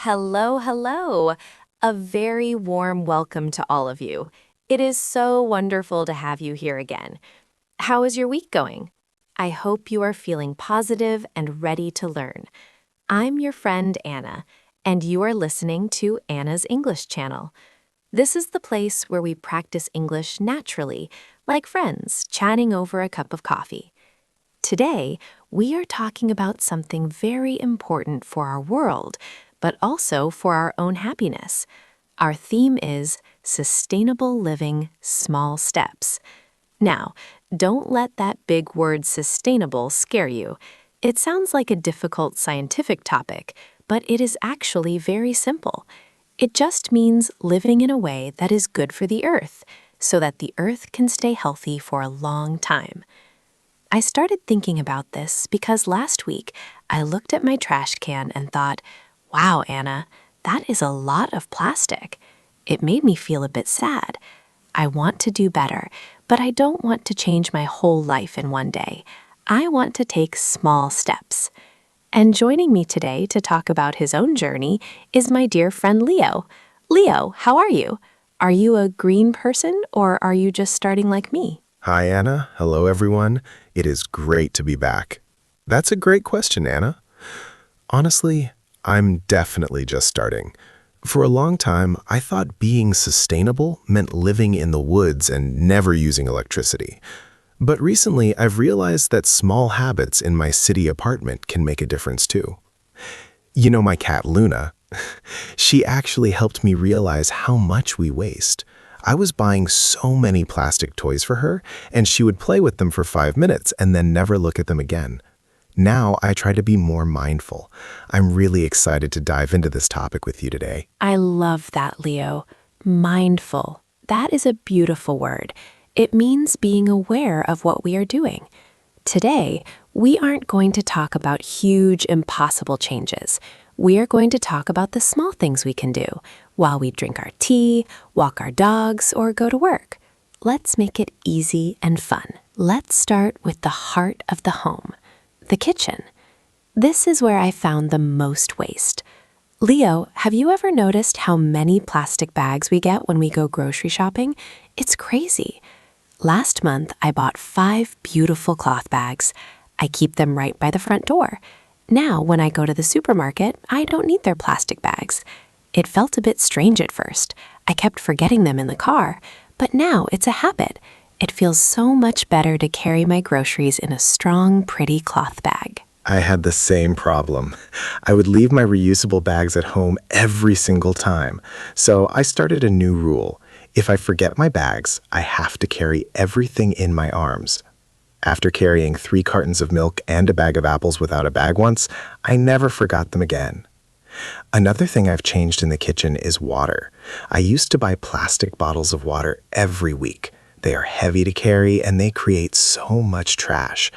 Hello, hello. A very warm welcome to all of you. It is so wonderful to have you here again. How is your week going? I hope you are feeling positive and ready to learn. I'm your friend Anna, and you are listening to Anna's English channel. This is the place where we practice English naturally, like friends chatting over a cup of coffee. Today, we are talking about something very important for our world, but also for our own happiness. Our theme is sustainable living, small steps. Now, don't let that big word sustainable scare you. It sounds like a difficult scientific topic, but it is actually very simple. It just means living in a way that is good for the earth, so that the earth can stay healthy for a long time. I started thinking about this because last week I looked at my trash can and thought, wow, Anna, that is a lot of plastic. It made me feel a bit sad. I want to do better, but I don't want to change my whole life in one day. I want to take small steps. And joining me today to talk about his own journey is my dear friend Leo. Leo, how are you? Are you a green person or are you just starting like me? Hi, Anna. Hello, everyone. It is great to be back. That's a great question, Anna. Honestly, I'm definitely just starting. For a long time, I thought being sustainable meant living in the woods and never using electricity. But recently, I've realized that small habits in my city apartment can make a difference too. You know my cat, Luna? She actually helped me realize how much we waste. I was buying so many plastic toys for her, and she would play with them for 5 minutes and then never look at them again. Now I try to be more mindful. I'm really excited to dive into this topic with you today. I love that, Leo. Mindful. That is a beautiful word. It means being aware of what we are doing. Today, we aren't going to talk about huge, impossible changes. We are going to talk about the small things we can do while we drink our tea, walk our dogs, or go to work. Let's make it easy and fun. Let's start with the heart of the home, the kitchen. This is where I found the most waste. Leo, have you ever noticed how many plastic bags we get when we go grocery shopping? It's crazy. Last month, I bought 5 beautiful cloth bags. I keep them right by the front door. Now, when I go to the supermarket, I don't need their plastic bags. It felt a bit strange at first. I kept forgetting them in the car, but now it's a habit. It feels so much better to carry my groceries in a strong, pretty cloth bag. I had the same problem. I would leave my reusable bags at home every single time. So I started a new rule. If I forget my bags, I have to carry everything in my arms. After carrying 3 cartons of milk and a bag of apples without a bag once, I never forgot them again. Another thing I've changed in the kitchen is water. I used to buy plastic bottles of water every week. They are heavy to carry and they create so much trash.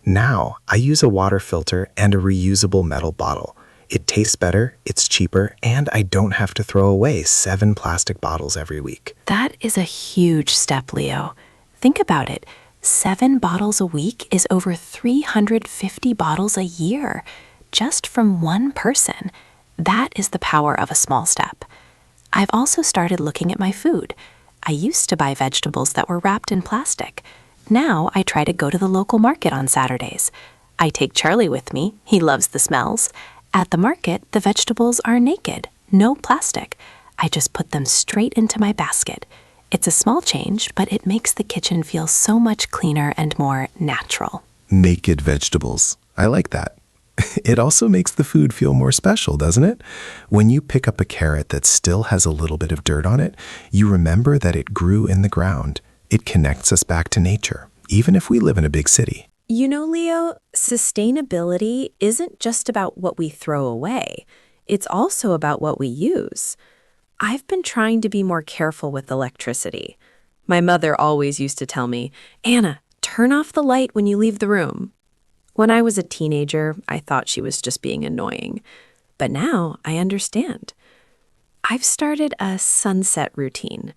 Now, I use a water filter and a reusable metal bottle. It tastes better, it's cheaper, and I don't have to throw away 7 plastic bottles every week. That is a huge step, Leo. Think about it. 7 bottles a week is over 350 bottles a year, just from one person. That is the power of a small step. I've also started looking at my food. I used to buy vegetables that were wrapped in plastic. Now I try to go to the local market on Saturdays. I take Charlie with me. He loves the smells. At the market, the vegetables are naked, no plastic. I just put them straight into my basket. It's a small change, but it makes the kitchen feel so much cleaner and more natural. Naked vegetables. I like that. It also makes the food feel more special, doesn't it? When you pick up a carrot that still has a little bit of dirt on it, you remember that it grew in the ground. It connects us back to nature, even if we live in a big city. You know, Leo, sustainability isn't just about what we throw away. It's also about what we use. I've been trying to be more careful with electricity. My mother always used to tell me, Anna, turn off the light when you leave the room. When I was a teenager, I thought she was just being annoying. But now I understand. I've started a sunset routine.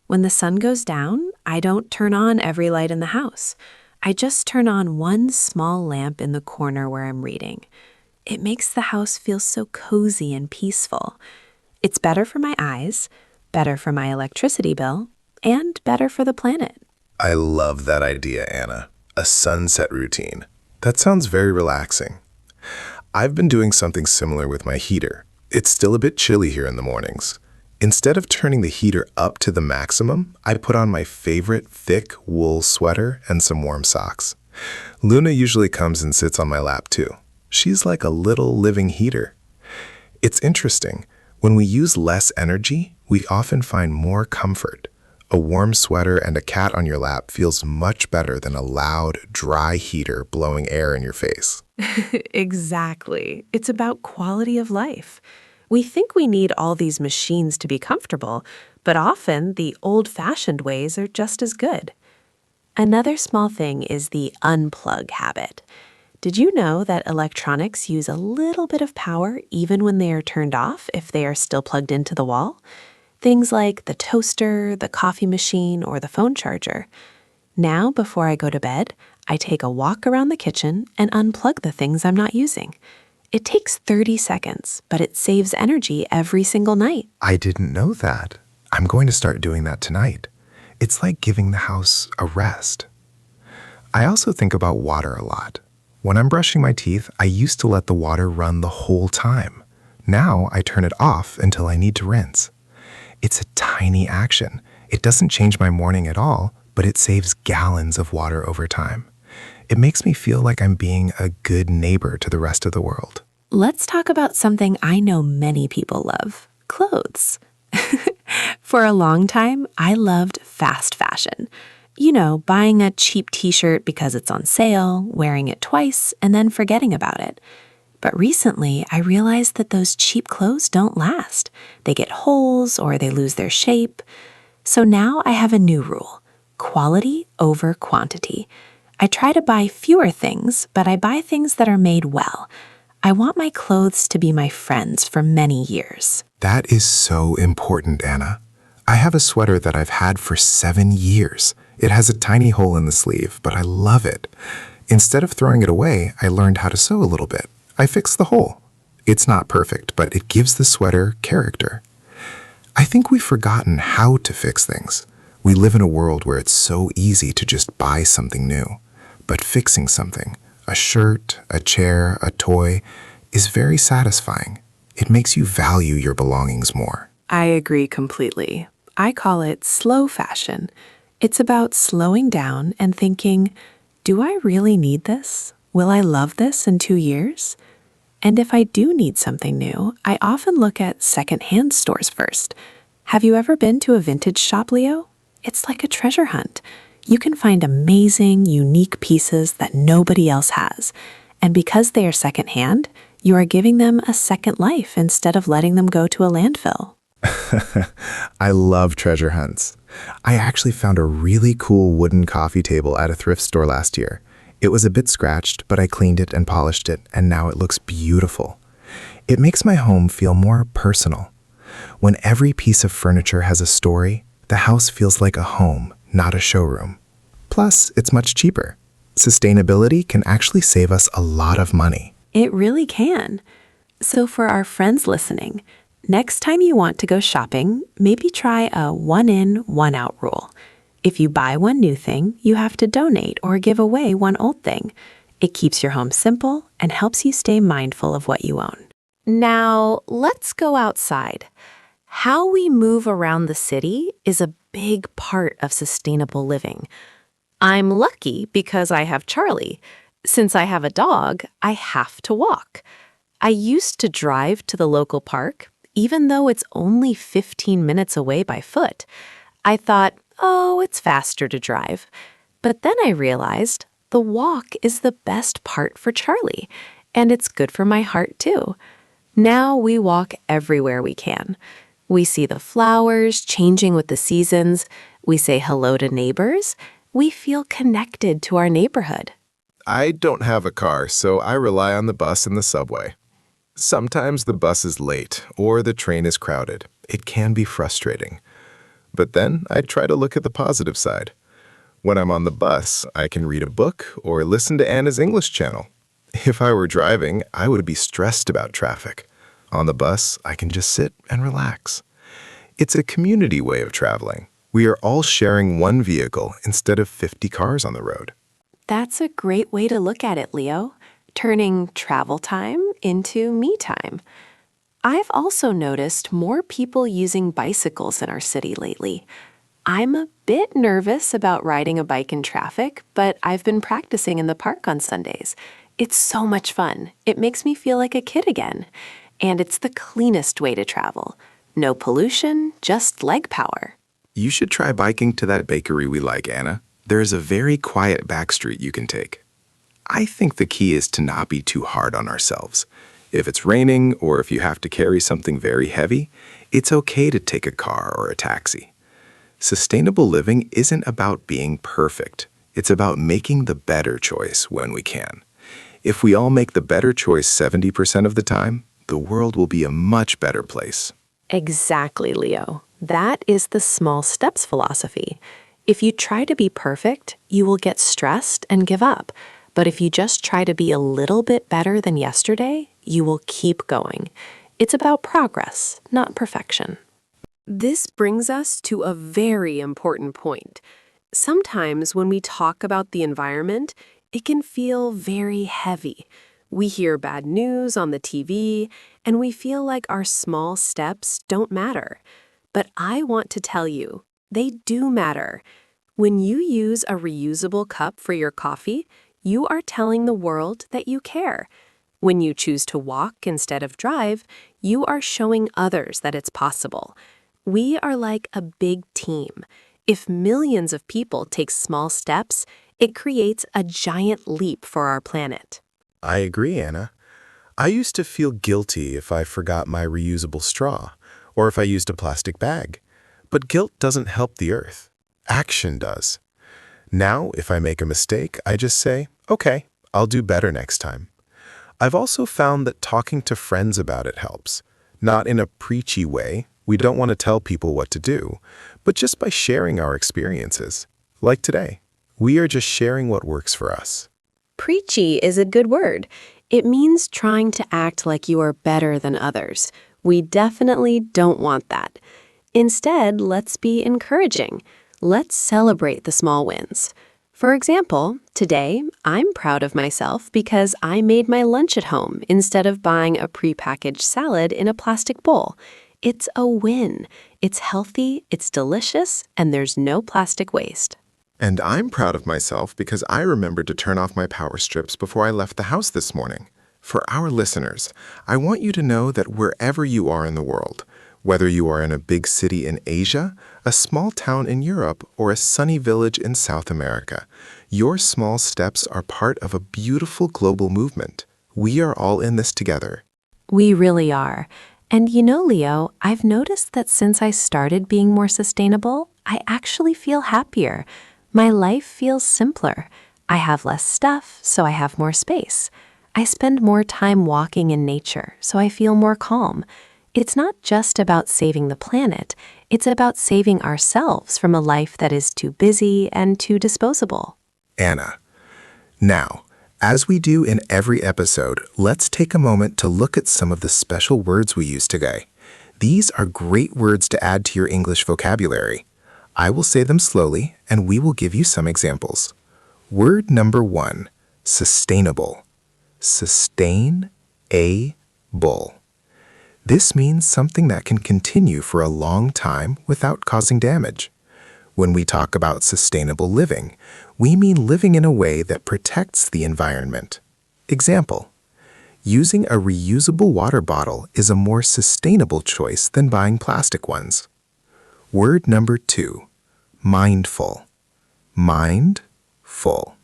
When the sun goes down, I don't turn on every light in the house. I just turn on one small lamp in the corner where I'm reading. It makes the house feel so cozy and peaceful. It's better for my eyes, better for my electricity bill, and better for the planet. I love that idea, Anna. A sunset routine. That sounds very relaxing. I've been doing something similar with my heater. It's still a bit chilly here in the mornings. Instead of turning the heater up to the maximum, I put on my favorite thick wool sweater and some warm socks. Luna usually comes and sits on my lap too. She's like a little living heater. It's interesting. When we use less energy, we often find more comfort. A warm sweater and a cat on your lap feels much better than a loud, dry heater blowing air in your face. Exactly. It's about quality of life. We think we need all these machines to be comfortable, but often the old-fashioned ways are just as good. Another small thing is the unplug habit. Did you know that electronics use a little bit of power even when they are turned off if they are still plugged into the wall? Things like the toaster, the coffee machine, or the phone charger. Now, before I go to bed, I take a walk around the kitchen and unplug the things I'm not using. It takes 30 seconds, but it saves energy every single night. I didn't know that. I'm going to start doing that tonight. It's like giving the house a rest. I also think about water a lot. When I'm brushing my teeth, I used to let the water run the whole time. Now I turn it off until I need to rinse. It's a tiny action. It doesn't change my morning at all, but it saves gallons of water over time. It makes me feel like I'm being a good neighbor to the rest of the world. Let's talk about something I know many people love: clothes. For a long time, I loved fast fashion. You know, buying a cheap t-shirt because it's on sale, wearing it twice, and then forgetting about it. But recently, I realized that those cheap clothes don't last. They get holes or they lose their shape. So now I have a new rule: quality over quantity. I try to buy fewer things, but I buy things that are made well. I want my clothes to be my friends for many years. That is so important, Anna. I have a sweater that I've had for 7 years. It has a tiny hole in the sleeve, but I love it. Instead of throwing it away, I learned how to sew a little bit. I fixed the hole. It's not perfect, but it gives the sweater character. I think we've forgotten how to fix things. We live in a world where it's so easy to just buy something new. But fixing something, a shirt, a chair, a toy, is very satisfying. It makes you value your belongings more. I agree completely. I call it slow fashion. It's about slowing down and thinking, do I really need this? Will I love this in 2 years? And if I do need something new, I often look at secondhand stores first. Have you ever been to a vintage shop, Leo? It's like a treasure hunt. You can find amazing, unique pieces that nobody else has. And because they are secondhand, you are giving them a second life instead of letting them go to a landfill. I love treasure hunts. I actually found a really cool wooden coffee table at a thrift store last year. It was a bit scratched, but I cleaned it and polished it, and now it looks beautiful. It makes my home feel more personal. When every piece of furniture has a story, the house feels like a home, not a showroom. Plus, it's much cheaper. Sustainability can actually save us a lot of money. It really can. So for our friends listening, next time you want to go shopping, maybe try a one-in, one-out rule. If you buy one new thing, you have to donate or give away one old thing. It keeps your home simple and helps you stay mindful of what you own. Now, let's go outside. How we move around the city is a big part of sustainable living. I'm lucky because I have Charlie. Since I have a dog, I have to walk. I used to drive to the local park, even though it's only 15 minutes away by foot. I thought, oh, it's faster to drive. But then I realized the walk is the best part for Charlie, and it's good for my heart too. Now we walk everywhere we can. We see the flowers changing with the seasons. We say hello to neighbors. We feel connected to our neighborhood. I don't have a car, so I rely on the bus and the subway. Sometimes the bus is late or the train is crowded. It can be frustrating. But then I try to look at the positive side. When I'm on the bus, I can read a book or listen to Anna's English channel. If I were driving, I would be stressed about traffic. On the bus, I can just sit and relax. It's a community way of traveling. We are all sharing one vehicle instead of 50 cars on the road. That's a great way to look at it, Leo, turning travel time into me time. I've also noticed more people using bicycles in our city lately. I'm a bit nervous about riding a bike in traffic, but I've been practicing in the park on Sundays. It's so much fun. It makes me feel like a kid again. And it's the cleanest way to travel. No pollution, just leg power. You should try biking to that bakery we like, Anna. There is a very quiet back street you can take. I think the key is to not be too hard on ourselves. If it's raining or if you have to carry something very heavy, it's okay to take a car or a taxi. Sustainable living isn't about being perfect. It's about making the better choice when we can. If we all make the better choice 70% of the time, the world will be a much better place. Exactly, Leo. That is the small steps philosophy. If you try to be perfect, you will get stressed and give up. But if you just try to be a little bit better than yesterday, you will keep going. It's about progress, not perfection. This brings us to a very important point. Sometimes when we talk about the environment, it can feel very heavy. We hear bad news on the TV, and we feel like our small steps don't matter. But I want to tell you, they do matter. When you use a reusable cup for your coffee, you are telling the world that you care. When you choose to walk instead of drive, you are showing others that it's possible. We are like a big team. If millions of people take small steps, it creates a giant leap for our planet. I agree, Anna. I used to feel guilty if I forgot my reusable straw or if I used a plastic bag. But guilt doesn't help the earth. Action does. Now, if I make a mistake, I just say, okay, I'll do better next time. I've also found that talking to friends about it helps. Not in a preachy way. We don't want to tell people what to do, but just by sharing our experiences. Like today, we are just sharing what works for us. Preachy is a good word. It means trying to act like you are better than others. We definitely don't want that. Instead, let's be encouraging. Let's celebrate the small wins. For example, today, I'm proud of myself because I made my lunch at home instead of buying a prepackaged salad in a plastic bowl. It's a win. It's healthy, it's delicious, and there's no plastic waste. And I'm proud of myself because I remembered to turn off my power strips before I left the house this morning. For our listeners, I want you to know that wherever you are in the world, whether you are in a big city in Asia, a small town in Europe, or a sunny village in South America, your small steps are part of a beautiful global movement. We are all in this together. We really are. And you know, Leo, I've noticed that since I started being more sustainable, I actually feel happier. My life feels simpler. I have less stuff, so I have more space. I spend more time walking in nature, so I feel more calm. It's not just about saving the planet, it's about saving ourselves from a life that is too busy and too disposable. Anna. Now, as we do in every episode, let's take a moment to look at some of the special words we use today. These are great words to add to your English vocabulary. I will say them slowly, and we will give you some examples. Word number 1, sustainable. Sustain-a-ble. This means something that can continue for a long time without causing damage. When we talk about sustainable living, we mean living in a way that protects the environment. Example, using a reusable water bottle is a more sustainable choice than buying plastic ones. Word number 2, mindful. Mindful.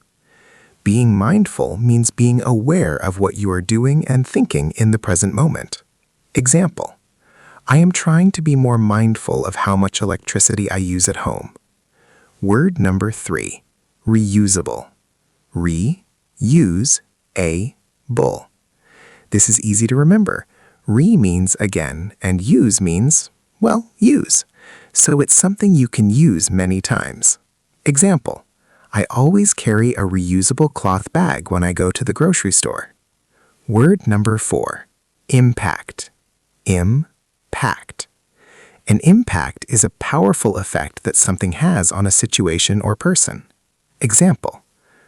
Being mindful means being aware of what you are doing and thinking in the present moment. Example, I am trying to be more mindful of how much electricity I use at home. Word number 3, reusable. Re-use-a-ble. This is easy to remember. Re means again, and use means, well, use. So it's something you can use many times. Example, I always carry a reusable cloth bag when I go to the grocery store. Word number 4, impact. Impact. An impact is a powerful effect that something has on a situation or person. Example,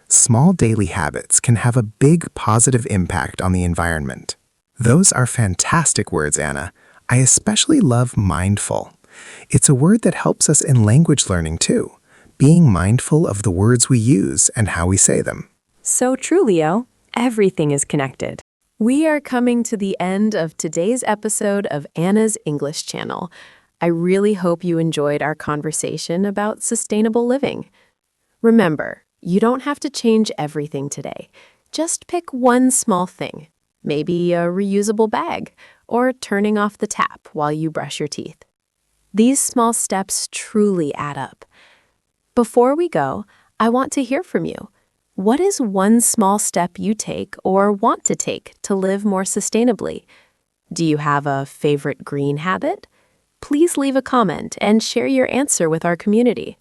small daily habits can have a big positive impact on the environment. Those are fantastic words, Anna. I especially love mindful. It's a word that helps us in language learning too, being mindful of the words we use and how we say them. So true, Leo. Everything is connected. We are coming to the end of today's episode of Anna's English Channel. I really hope you enjoyed our conversation about sustainable living. Remember, you don't have to change everything today. Just pick one small thing, maybe a reusable bag, or turning off the tap while you brush your teeth. These small steps truly add up. Before we go, I want to hear from you. What is one small step you take or want to take to live more sustainably? Do you have a favorite green habit? Please leave a comment and share your answer with our community.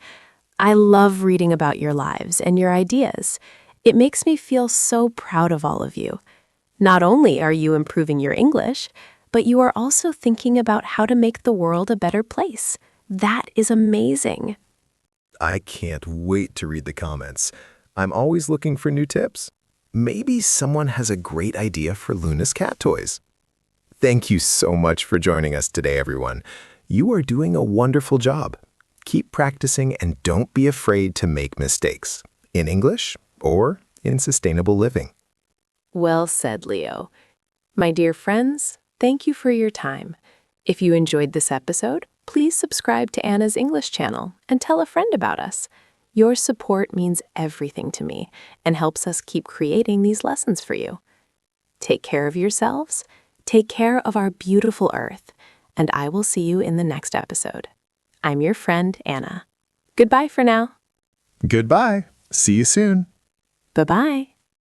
I love reading about your lives and your ideas. It makes me feel so proud of all of you. Not only are you improving your English, but you are also thinking about how to make the world a better place. That is amazing. I can't wait to read the comments. I'm always looking for new tips. Maybe someone has a great idea for Luna's cat toys. Thank you so much for joining us today, everyone. You are doing a wonderful job. Keep practicing and don't be afraid to make mistakes, in English or in sustainable living. Well said, Leo. My dear friends, thank you for your time. If you enjoyed this episode, please subscribe to Anna's English channel and tell a friend about us. Your support means everything to me and helps us keep creating these lessons for you. Take care of yourselves, take care of our beautiful Earth, and I will see you in the next episode. I'm your friend, Anna. Goodbye for now. Goodbye. See you soon. Bye-bye.